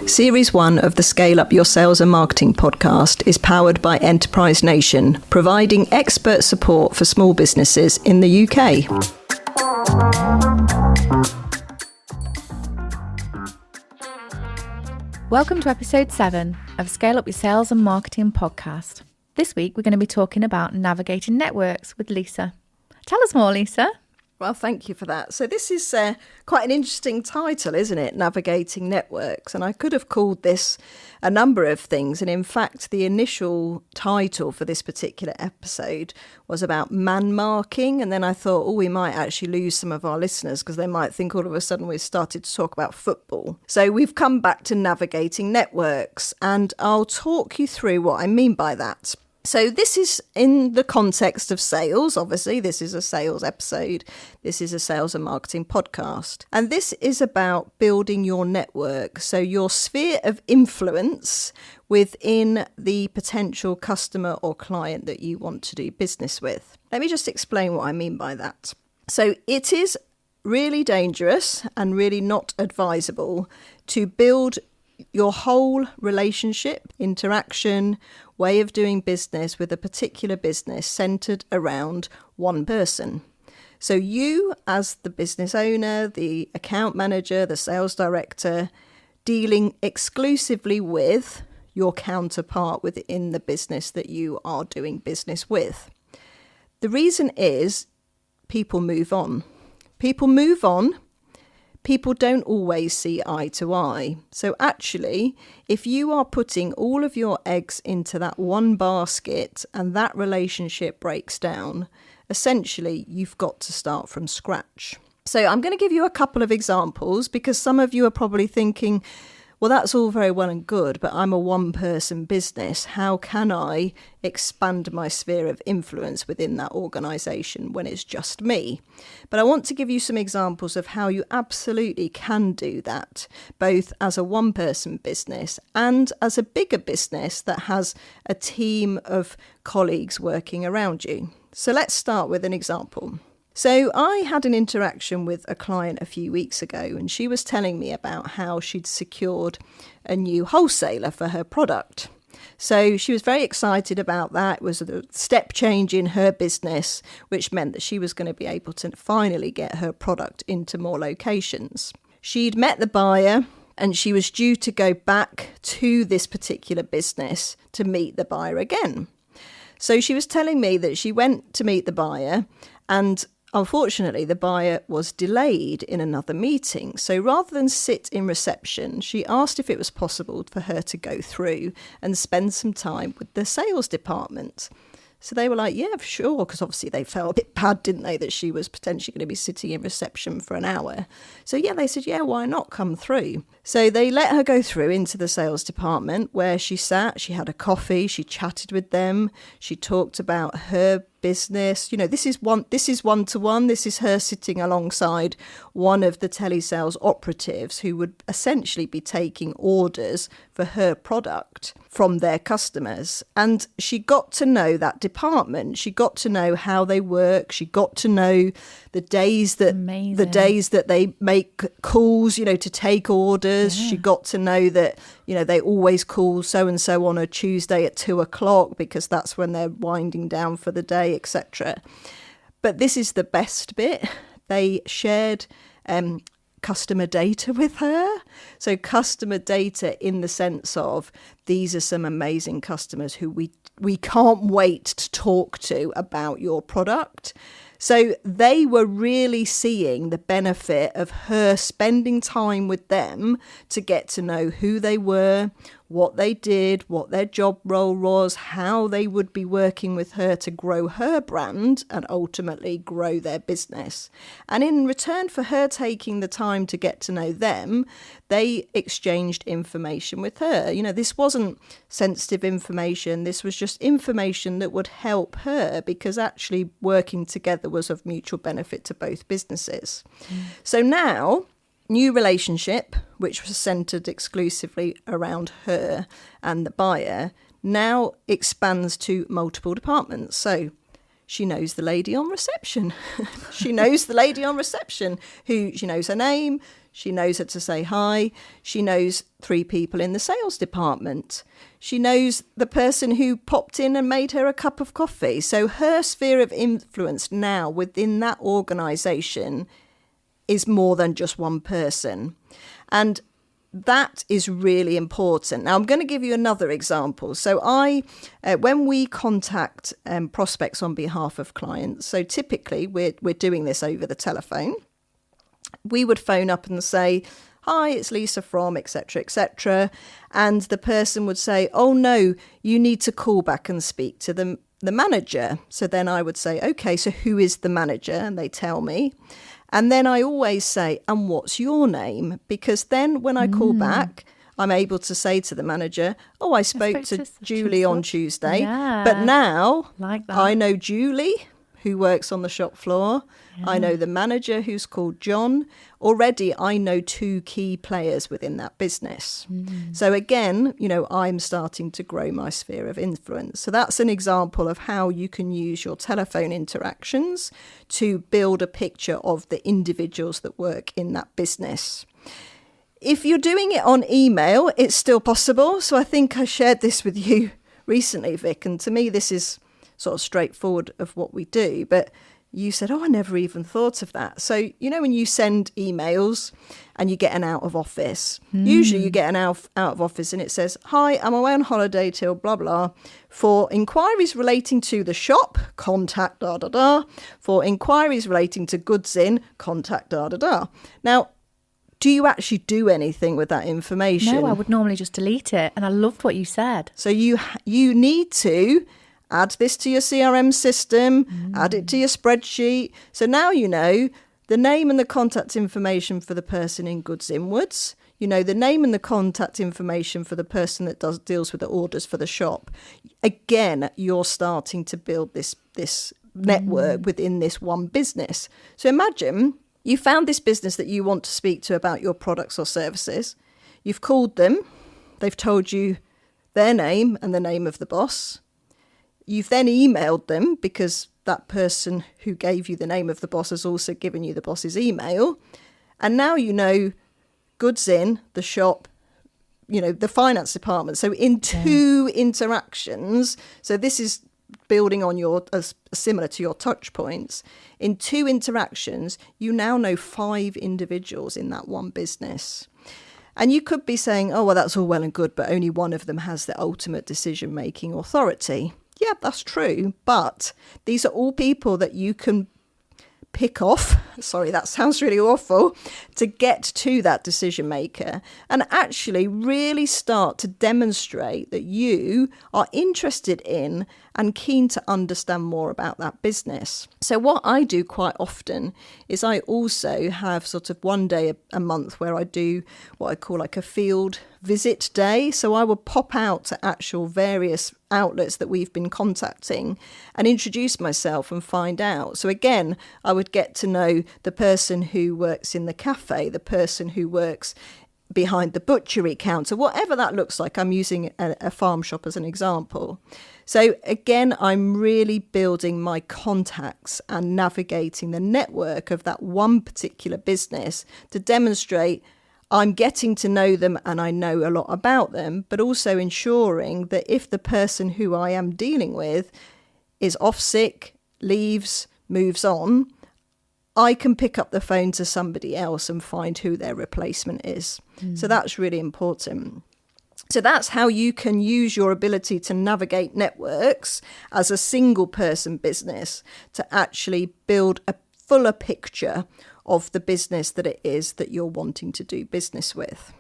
Series 1 of the Scale Up Your Sales and Marketing podcast is powered by Enterprise Nation, providing expert support for small businesses in the UK. Welcome to episode 7 of Scale Up Your Sales and Marketing podcast. This week we're going to be talking about navigating networks with Leisa. Tell us more, Leisa. Well, thank you for that. So this is quite an interesting title, isn't it? Navigating networks. And I could have called this a number of things. And in fact, the initial title for this particular episode was about man marking. And then I thought, we might actually lose some of our listeners because they might think all of a sudden we've started to talk about football. So we've come back to navigating networks. And I'll talk you through what I mean by that. So this is in the context of sales. Obviously, this is a sales episode. This is a sales and marketing podcast. And this is about building your network. So your sphere of influence within the potential customer or client that you want to do business with. Let me just explain what I mean by that. So it is really dangerous and really not advisable to build your whole relationship, interaction, way of doing business with a particular business centered around one person. So you, as the business owner, the account manager, the sales director, dealing exclusively with your counterpart within the business that you are doing business with. The reason is people move on. People move on. People don't always see eye to eye. So actually, if you are putting all of your eggs into that one basket and that relationship breaks down, essentially you've got to start from scratch. So I'm going to give you a couple of examples because some of you are probably thinking, well, that's all very well and good, but I'm a one-person business. How can I expand my sphere of influence within that organisation when it's just me? But I want to give you some examples of how you absolutely can do that, both as a one-person business and as a bigger business that has a team of colleagues working around you. So let's start with an example. So I had an interaction with a client a few weeks ago and she was telling me about how she'd secured a new wholesaler for her product. So she was very excited about that. It was a step change in her business, which meant that she was going to be able to finally get her product into more locations. She'd met the buyer and she was due to go back to this particular business to meet the buyer again. So she was telling me that she went to meet the buyer and unfortunately, the buyer was delayed in another meeting. So rather than sit in reception, she asked if it was possible for her to go through and spend some time with the sales department. So they were like, yeah, sure, because obviously they felt a bit bad, didn't they, that she was potentially going to be sitting in reception for an hour. So yeah, they said, yeah, why not come through? So they let her go through into the sales department where she sat, she had a coffee, she chatted with them, she talked about her business. You know, this is one-to-one. This is her sitting alongside one of the telesales operatives who would essentially be taking orders for her product from their customers. And she got to know that department. She got to know how they work. She got to know the days that they make calls, to take orders. Yeah. She got to know that, they always call so-and-so on a Tuesday at 2:00 because that's when they're winding down for the day, etc. But this is the best bit. They shared customer data with her. So customer data in the sense of these are some amazing customers who we can't wait to talk to about your product. So they were really seeing the benefit of her spending time with them to get to know who they were, what they did, what their job role was, how they would be working with her to grow her brand and ultimately grow their business. And in return for her taking the time to get to know them, they exchanged information with her. This wasn't sensitive information. This was just information that would help her because actually working together was of mutual benefit to both businesses. So now, new relationship, which was centred exclusively around her and the buyer, now expands to multiple departments. So she knows the lady on reception. She knows the lady on reception who she knows her name. She knows how to say hi. She knows 3 people in the sales department. She knows the person who popped in and made her a cup of coffee. So her sphere of influence now within that organisation is more than just one person. And that is really important. Now, I'm going to give you another example. So when we contact prospects on behalf of clients, so typically we're doing this over the telephone, we would phone up and say, hi, it's Lisa from, etc., etc. And the person would say, oh, no, you need to call back and speak to the manager. So then I would say, OK, so who is the manager? And they tell me. And then I always say, and what's your name? Because then when I call back, I'm able to say to the manager, oh, I spoke to Julie on Tuesday. Yeah. But now I know Julie, who works on the shop floor. Yeah. I know the manager, who's called John. Already, I know 2 key players within that business. So again, I'm starting to grow my sphere of influence. So that's an example of how you can use your telephone interactions to build a picture of the individuals that work in that business. If you're doing it on email, it's still possible. So I think I shared this with you recently, Vic, and to me, this is sort of straightforward of what we do. But you said, oh, I never even thought of that. So, when you send emails and you get an out of office, usually you get an out of office and it says, hi, I'm away on holiday till blah, blah. For inquiries relating to the shop, contact da, da, da. For inquiries relating to goods in, contact da, da, da. Now, do you actually do anything with that information? No, I would normally just delete it. And I loved what you said. So you need to add this to your CRM system, add it to your spreadsheet. So now you know the name and the contact information for the person in goods inwards. You know the name and the contact information for the person that deals with the orders for the shop. Again, you're starting to build this network within this one business. So imagine you found this business that you want to speak to about your products or services. You've called them. They've told you their name and the name of the boss. You've then emailed them because that person who gave you the name of the boss has also given you the boss's email. And now you know goods in, the shop, the finance department. So in 2 interactions, so this is building on similar to your touch points. In 2 interactions, you now know 5 individuals in that one business. And you could be saying, oh, well, that's all well and good, but only one of them has the ultimate decision-making authority. Yeah, that's true. But these are all people that you can pick off. Sorry, that sounds really awful. To get to that decision maker and actually really start to demonstrate that you are interested in and keen to understand more about that business. So what I do quite often is I also have sort of one day a month where I do what I call like a field visit day. So I will pop out to actual various outlets that we've been contacting and introduce myself and find out. So again, I would get to know the person who works in the cafe, the person who works behind the butchery counter, whatever that looks like. I'm using a farm shop as an example. So again, I'm really building my contacts and navigating the network of that one particular business to demonstrate I'm getting to know them and I know a lot about them, but also ensuring that if the person who I am dealing with is off sick, leaves, moves on, I can pick up the phone to somebody else and find who their replacement is. So that's really important. So that's how you can use your ability to navigate networks as a single person business to actually build a fuller picture of the business that it is that you're wanting to do business with.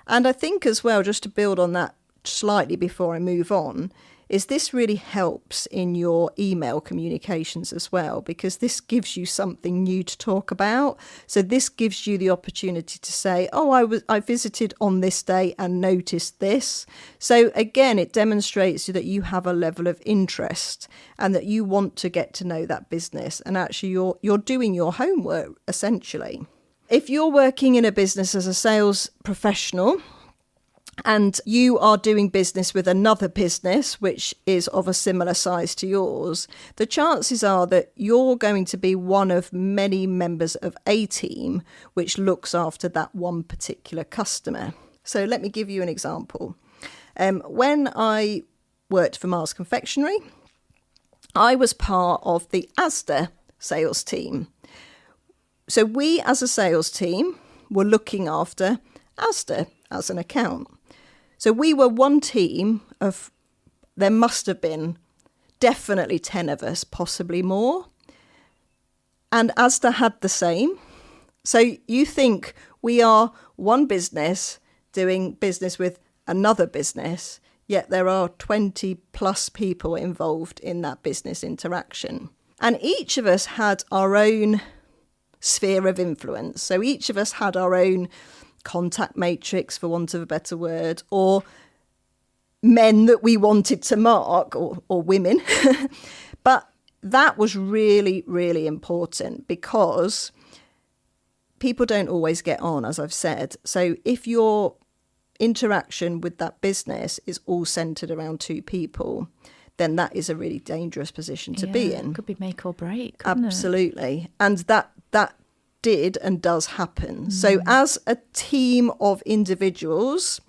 And I think as well, just to build on that slightly before I move on, is this really helps in your email communications as well, because this gives you something new to talk about. So this gives you the opportunity to say, oh, I visited on this day and noticed this. So again, it demonstrates that you have a level of interest and that you want to get to know that business. And actually you're doing your homework, essentially. If you're working in a business as a sales professional, and you are doing business with another business which is of a similar size to yours, the chances are that you're going to be one of many members of a team which looks after that one particular customer. So let me give you an example. When I worked for Mars Confectionery, I was part of the Asda sales team. So we as a sales team were looking after Asda as an account. So we were one team of, there must have been definitely 10 of us, possibly more. And Asda had the same. So you think we are one business doing business with another business, yet there are 20 plus people involved in that business interaction. And each of us had our own sphere of influence. So each of us had our own contact matrix, for want of a better word, or men that we wanted to mark, or women. But that was really, really important because people don't always get on, as I've said. So if your interaction with that business is all centered around two people, then that is a really dangerous position to be in. It could be make or break, couldn't Absolutely. It? And that did and does happen. So as a team of individuals,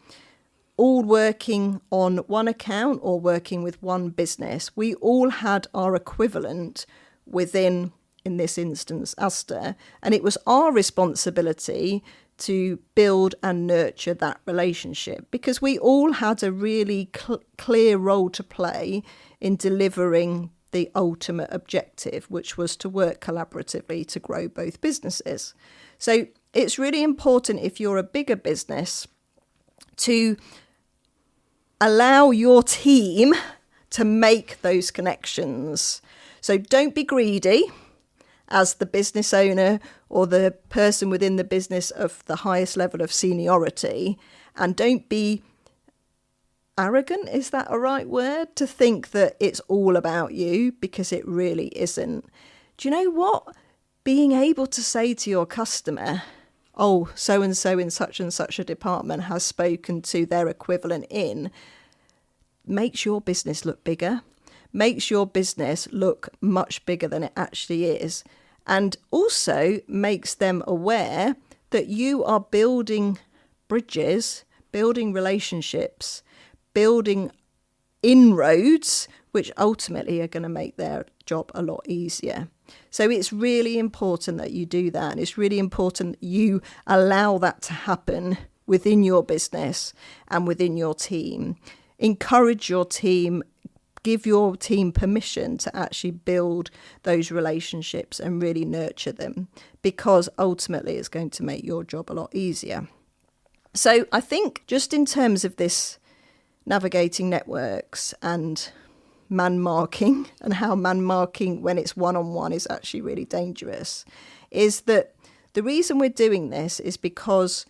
all working on one account or working with one business, we all had our equivalent within, in this instance, Asda, and it was our responsibility to build and nurture that relationship because we all had a really clear role to play in delivering the ultimate objective, which was to work collaboratively to grow both businesses. So it's really important, if you're a bigger business, to allow your team to make those connections. So don't be greedy as the business owner or the person within the business of the highest level of seniority, and don't be arrogant, is that a right word, to think that it's all about you, because it really isn't. Do you know what? Being able to say to your customer, oh, so-and-so in such and such a department has spoken to their equivalent in, makes your business look bigger, makes your business look much bigger than it actually is, and also makes them aware that you are building bridges, building relationships, building inroads, which ultimately are going to make their job a lot easier. So it's really important that you do that. And it's really important that you allow that to happen within your business and within your team. Encourage your team, give your team permission to actually build those relationships and really nurture them, because ultimately it's going to make your job a lot easier. So I think just in terms of this navigating networks and man marking, and how man marking when it's one-on-one is actually really dangerous, is that the reason we're doing this is because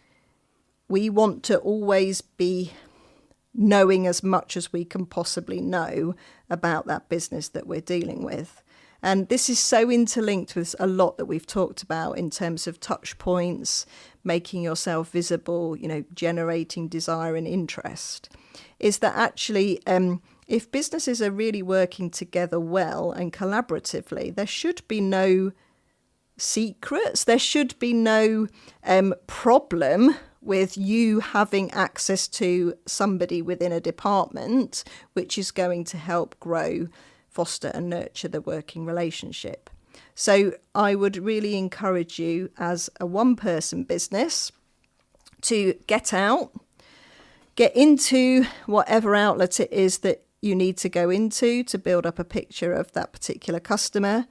we want to always be knowing as much as we can possibly know about that business that we're dealing with. And this is so interlinked with a lot that we've talked about in terms of touch points, making yourself visible, generating desire and interest, is that actually if businesses are really working together well and collaboratively, there should be no secrets. There should be no problem with you having access to somebody within a department, which is going to help grow, foster and nurture the working relationship. So I would really encourage you as a one-person business to get out, get into whatever outlet it is that you need to go into to build up a picture of that particular customer.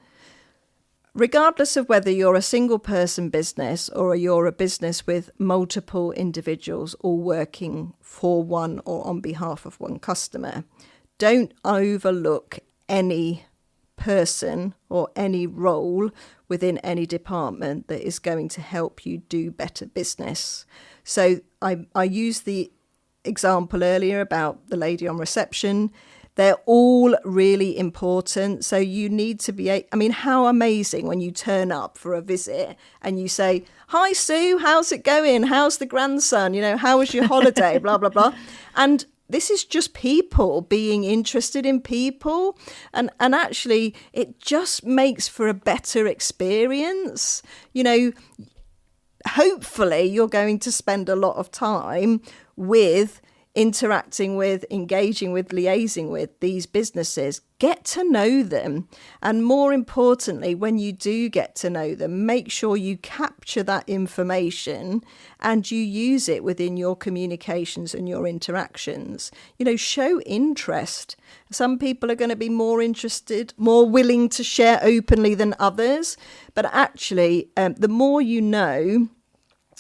Regardless of whether you're a single person business or you're a business with multiple individuals all working for one or on behalf of one customer, don't overlook any person or any role within any department that is going to help you do better business. So I used the example earlier about the lady on reception. They're all really important. So you need to be, I mean, how amazing when you turn up for a visit and you say, "Hi, Sue, how's it going? How's the grandson? You know, how was your holiday?" Blah, blah, blah. And this is just people being interested in people. And actually, it just makes for a better experience. You know, hopefully you're going to spend a lot of time with interacting with, engaging with, liaising with these businesses. Get to know them. And more importantly, when you do get to know them, make sure you capture that information and you use it within your communications and your interactions. You know, show interest. Some people are going to be more interested, more willing to share openly than others. But actually, the more you know,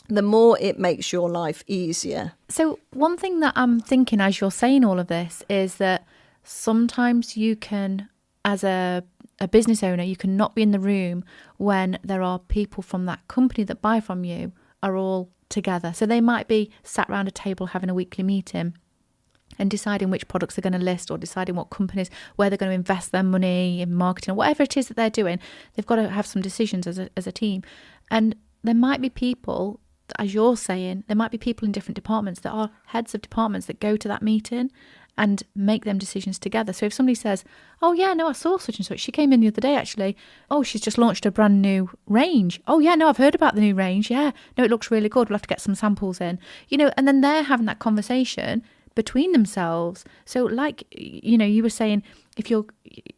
the more it makes your life easier. So one thing that I'm thinking as you're saying all of this is that sometimes you can, as a business owner, you can not be in the room when there are people from that company that buy from you are all together. So they might be sat around a table having a weekly meeting and deciding which products they're going to list, or deciding what companies, where they're going to invest their money in marketing, or whatever it is that they're doing. They've got to have some decisions as a team. And there might be people, as you're saying, there might be people in different departments that are heads of departments that go to that meeting and make them decisions together. So if somebody says, "Oh yeah, no, I saw such and such, she came in the other day actually. Oh, she's just launched a brand new range. Oh yeah, no, I've heard about the new range. Yeah, no, it looks really good. We'll have to get some samples in." You know, and then they're having that conversation between themselves. So like, you know, you were saying, if you're,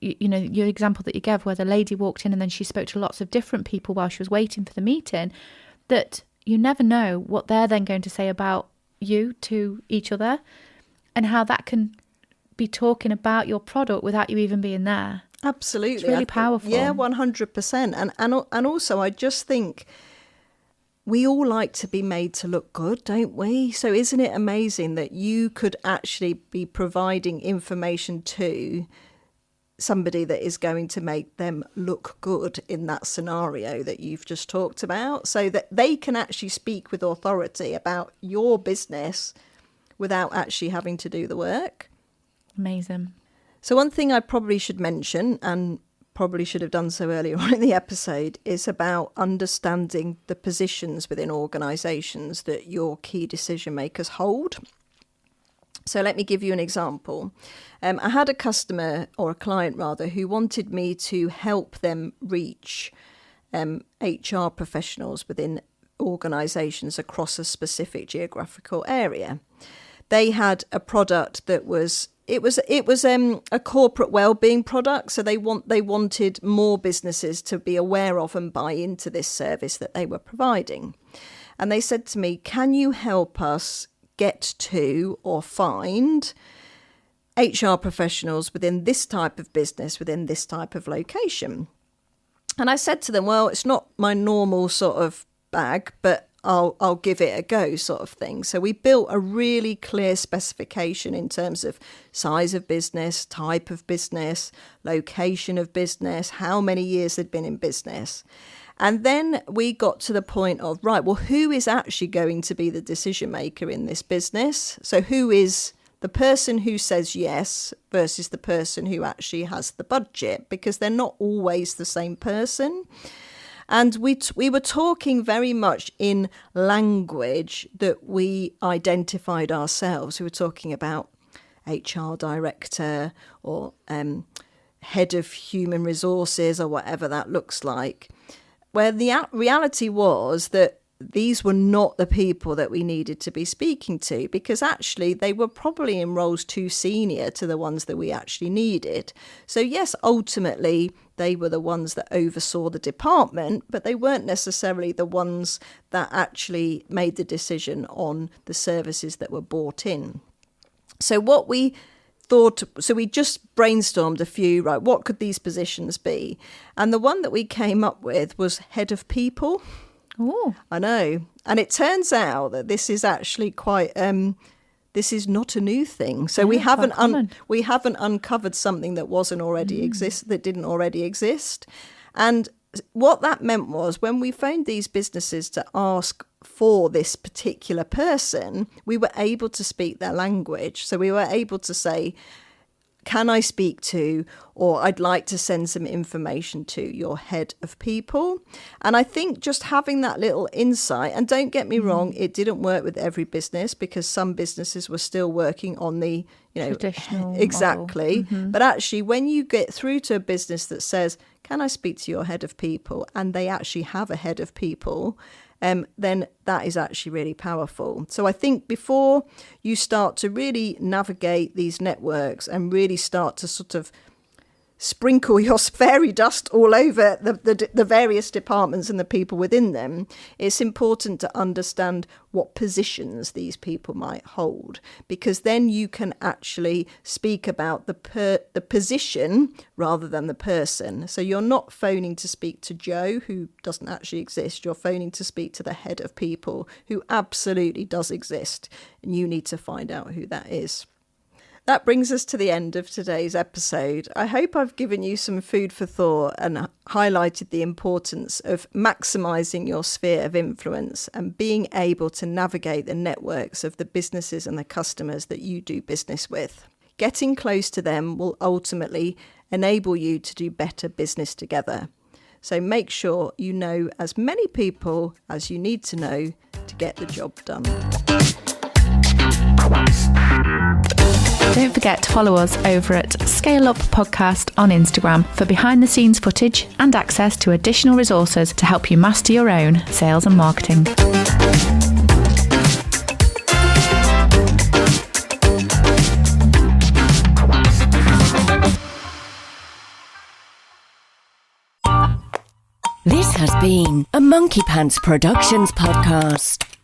you know, your example that you gave where the lady walked in and then she spoke to lots of different people while she was waiting for the meeting, that you never know what they're then going to say about you to each other, and how that can be talking about your product without you even being there. Absolutely. It's really powerful. Yeah, 100%. And also, I just think we all like to be made to look good, don't we? So isn't it amazing that you could actually be providing information to somebody that is going to make them look good in that scenario that you've just talked about, so that they can actually speak with authority about your business without actually having to do the work. Amazing. So one thing I probably should mention, and probably should have done so earlier on in the episode, is about understanding the positions within organisations that your key decision makers hold. So let me give you an example. I had a customer, or a client rather, who wanted me to help them reach HR professionals within organisations across a specific geographical area. They had a product that was a corporate wellbeing product, so they wanted more businesses to be aware of and buy into this service that they were providing. And they said to me, "Can you help us get to or find HR professionals within this type of business, within this type of location?" And I said to them, "Well, it's not my normal sort of bag, but I'll give it a go," sort of thing. So we built a really clear specification in terms of size of business, type of business, location of business, how many years they'd been in business. And then we got to the point of, right, well, who is actually going to be the decision maker in this business? So who is the person who says yes versus the person who actually has the budget? Because they're not always the same person. And we were talking very much in language that we identified ourselves. We were talking about HR director or head of human resources or whatever that looks like, where the reality was that these were not the people that we needed to be speaking to, because actually they were probably in roles too senior to the ones that we actually needed. So yes, ultimately they were the ones that oversaw the department, but they weren't necessarily the ones that actually made the decision on the services that were bought in. So what we thought, so we just brainstormed a few, right, what could these positions be? And the one that we came up with was head of people. Oh, I know. And it turns out that this is actually quite, this is not a new thing. So we haven't uncovered something that wasn't already that didn't already exist. And what that meant was, when we phoned these businesses to ask for this particular person, we were able to speak their language. So we were able to say, can I speak to, or I'd like to send some information to your head of people. And I think just having that little insight, and don't get me wrong, it didn't work with every business, because some businesses were still working on the, traditional exactly. But actually, when you get through to a business that says, can I speak to your head of people, and they actually have a head of people, then that is actually really powerful. So I think before you start to really navigate these networks and really start to sort of sprinkle your fairy dust all over the various departments and the people within them, it's important to understand what positions these people might hold, because then you can actually speak about the position rather than the person. So you're not phoning to speak to Joe, who doesn't actually exist. You're phoning to speak to the head of people, who absolutely does exist, and you need to find out who that is. That brings us to the end of today's episode. I hope I've given you some food for thought and highlighted the importance of maximising your sphere of influence and being able to navigate the networks of the businesses and the customers that you do business with. Getting close to them will ultimately enable you to do better business together. So make sure you know as many people as you need to know to get the job done. Don't forget to follow us over at Scale Up Podcast on Instagram for behind the scenes footage and access to additional resources to help you master your own sales and marketing. This has been a Monkey Pants Productions podcast.